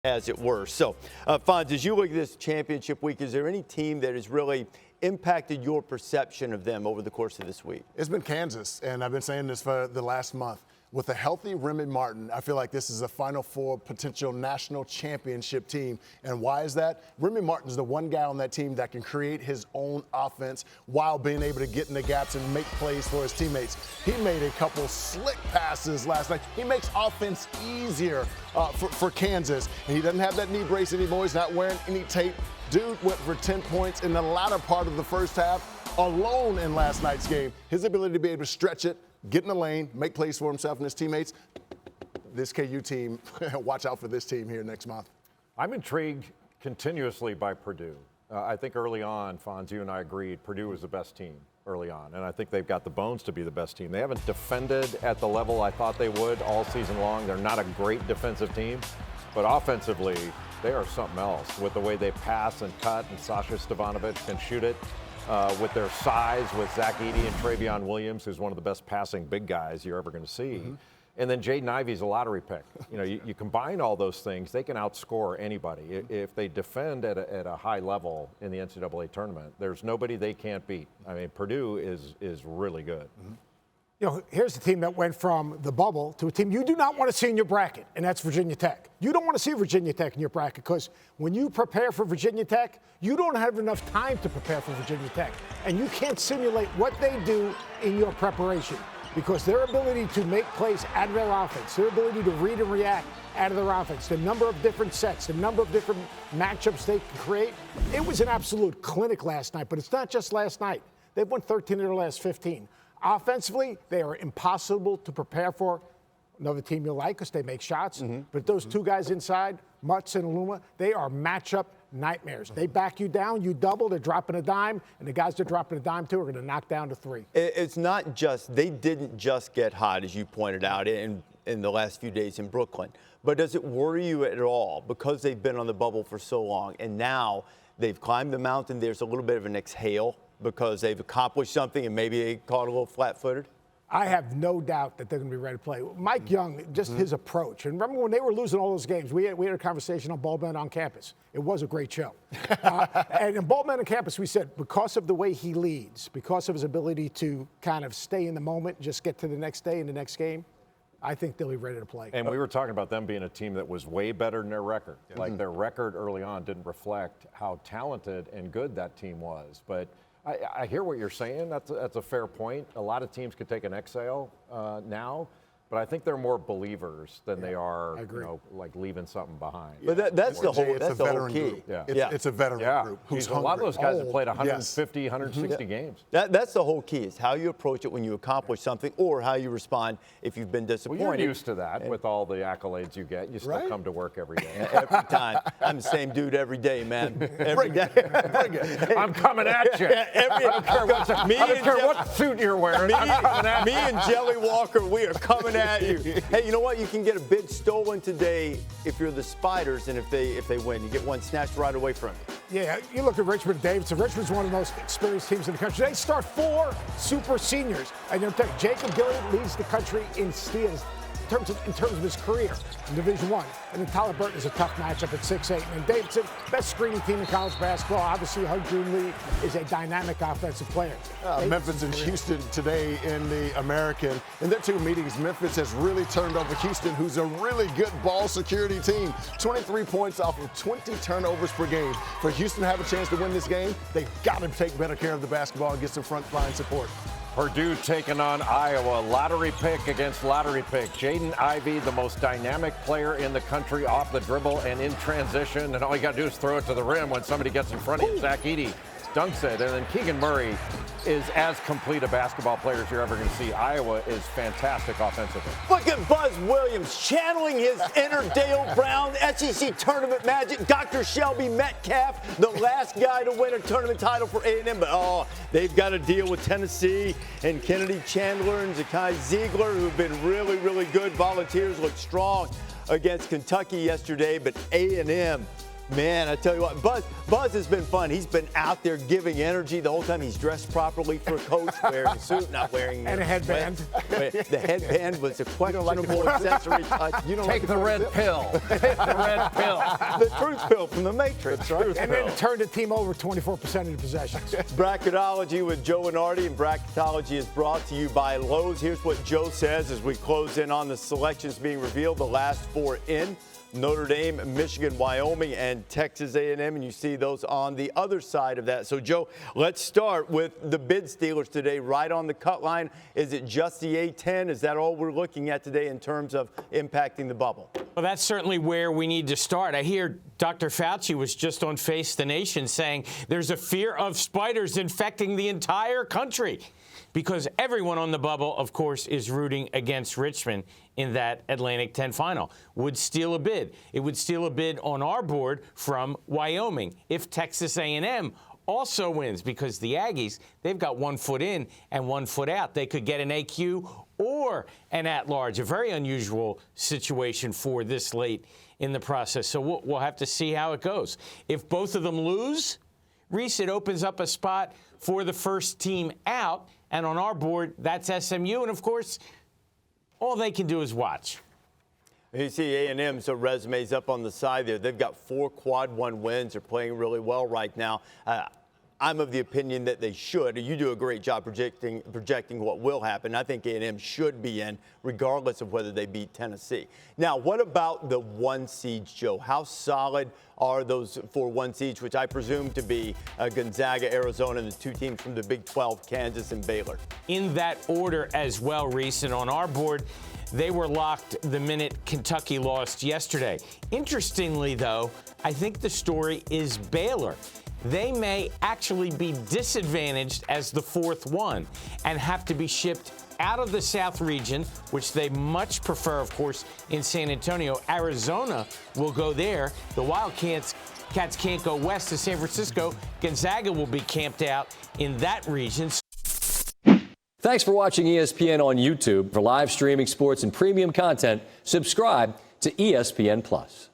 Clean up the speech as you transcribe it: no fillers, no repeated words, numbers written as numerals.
as it were. So, Fonz, as you look at this championship week, is there any team that has really impacted your perception of them over the course of this week? It's been Kansas, and I've been saying this for the last month. With a healthy Remy Martin, I feel like this is a Final Four potential national championship team. And why is that? Remy Martin's the one guy on that team that can create his own offense while being able to get in the gaps and make plays for his teammates. He made a couple slick passes last night. He makes offense easier for Kansas. And he doesn't have that knee brace anymore. He's not wearing any tape. Dude went for 10 points in the latter part of the first half alone in last night's game. His ability to be able to stretch it, get in the lane, make plays for himself and his teammates. This KU team, watch out for this team here next month. I'm intrigued continuously by Purdue. I think early on, Fonz, you and I agreed Purdue was the best team early on, and I think they've got the bones to be the best team. They haven't defended at the level I thought they would all season long. They're not a great defensive team, but offensively, they are something else with the way they pass and cut, and Sasha Stefanovic can shoot it. With their size, with Zach Edey and Travion Williams, who's one of the best passing big guys you're ever going to see. Mm-hmm. And then Jaden Ivey's a lottery pick. You know, you combine all those things, they can outscore anybody. If they defend at a high level in the NCAA tournament, there's nobody they can't beat. I mean, Purdue is really good. Mm-hmm. You know, here's a team that went from the bubble to a team you do not want to see in your bracket, and that's Virginia Tech. You don't want to see Virginia Tech in your bracket because when you prepare for Virginia Tech, you don't have enough time to prepare for Virginia Tech. And you can't simulate what they do in your preparation because their ability to make plays out of their offense, their ability to read and react out of their offense, the number of different sets, the number of different matchups they can create, it was an absolute clinic last night. But it's not just last night. They've won 13 of their last 15. Offensively, they are impossible to prepare for. Another team you'll like because they make shots. Mm-hmm. But those two guys inside, Mutz and Aluma, they are matchup nightmares. They back you down, you double, they're dropping a dime, and the guys they're dropping a dime to are going to knock down to three. It's not just, they didn't just get hot, as you pointed out, in the last few days in Brooklyn. But does it worry you at all because they've been on the bubble for so long and now they've climbed the mountain, there's a little bit of an exhale because they've accomplished something and maybe they caught a little flat-footed? I have no doubt that they're going to be ready to play. Mike Young, just his approach. And remember when they were losing all those games, we had a conversation on Ball Men on Campus. It was a great show. And in Ball Men on Campus, we said because of the way he leads, because of his ability to kind of stay in the moment, just get to the next day and the next game, I think they'll be ready to play. And we were talking about them being a team that was way better than their record. Yeah. Like their record early on didn't reflect how talented and good that team was. But I hear what you're saying. That's a fair point. A lot of teams could take an exhale now, but I think they're more believers than they are, you know, like leaving something behind. But that's the whole key. Group. Yeah. It's a veteran group who's a lot of those guys have played 150, 160 games. That's the whole key is how you approach it when you accomplish something or how you respond if you've been disappointed. Well, you're used to that with all the accolades you get. You still come to work every day. Every time. I'm the same dude every day, man. Every day. Bring it. I'm coming at you. I don't care what suit you're wearing. I'm coming at you. Me and Jelly Walker, we are coming at you. Hey, you know what? You can get a bid stolen today if you're the Spiders, and if they win, you get one snatched right away from you. Yeah, you look at Richmond Davidson. Richmond's one of the most experienced teams in the country. They start 4 super seniors. And you'll tell you, Jacob Gilliard leads the country in steals in terms of his career in Division I. And then Tyler Burton is a tough matchup at 6'8". And Davidson, best screening team in college basketball. Obviously, Hug June Lee is a dynamic offensive player. Memphis and Houston today in the American. In their 2 meetings, Memphis has really turned over Houston, who's a really good ball security team. 23 points off of 20 turnovers per game. For Houston to have a chance to win this game, they've got to take better care of the basketball and get some front line support. Purdue taking on Iowa. Lottery pick against lottery pick. Jaden Ivey, the most dynamic player in the country off the dribble and in transition. And all you got to do is throw it to the rim when somebody gets in front of you. Zach Edey dunks it. And then Keegan Murray is as complete a basketball player as you're ever going to see. Iowa is fantastic offensively. Look at Buzz Williams channeling his inner Dale Brown SEC tournament magic. Dr. Shelby Metcalf, the last guy to win a tournament title for A&M. But, they've got to deal with Tennessee and Kennedy Chandler and Zakai Ziegler, who've been really, really good. Volunteers look strong against Kentucky yesterday, but A&M Man, I tell you what, Buzz has been fun. He's been out there giving energy the whole time. He's dressed properly for a coach, wearing a suit, not wearing and a headband. The headband was a questionable accessory touch. You don't take the red pill. Take the red pill. The truth pill from the Matrix. And then turn the team over 24% of the possessions. Bracketology with Joe Lunardi, and Bracketology is brought to you by Lowe's. Here's what Joe says as we close in on the selections being revealed. The last four in: Notre Dame, Michigan, Wyoming, and Texas A&M, and you see those on the other side of that. So, Joe, let's start with the bid stealers today, right on the cut line. Is it just the A-10? Is that all we're looking at today in terms of impacting the bubble? Well, that's certainly where we need to start. I hear Dr. Fauci was just on Face the Nation saying there's a fear of spiders infecting the entire country, because everyone on the bubble, of course, is rooting against Richmond in that Atlantic 10 final. Would steal a bid. It would steal a bid on our board from Wyoming if Texas A&M also wins, because the Aggies, they've got 1 foot in and 1 foot out. They could get an AQ or an at-large, a very unusual situation for this late in the process. So we'll have to see how it goes. If both of them lose, Rece, it opens up a spot for the first team out. And on our board, that's SMU. And, of course, all they can do is watch. You see A&M's resumes up on the side there. They've got 4 quad 1 wins. They're playing really well right now. I'm of the opinion that they should. You do a great job projecting what will happen. I think A&M should be in, regardless of whether they beat Tennessee. Now, what about the 1 seeds, Joe? How solid are those 4 1 seeds, which I presume to be Gonzaga, Arizona, and the 2 teams from the Big 12, Kansas and Baylor? In that order as well, Rece. And on our board, they were locked the minute Kentucky lost yesterday. Interestingly, though, I think the story is Baylor. They may actually be disadvantaged as the 4th one and have to be shipped out of the South region, which they much prefer, of course, in San Antonio. Arizona will go there. The Wildcats can't go west to San Francisco. Gonzaga will be camped out in that region. Thanks for watching ESPN on YouTube. For live streaming sports and premium content, subscribe to ESPN+.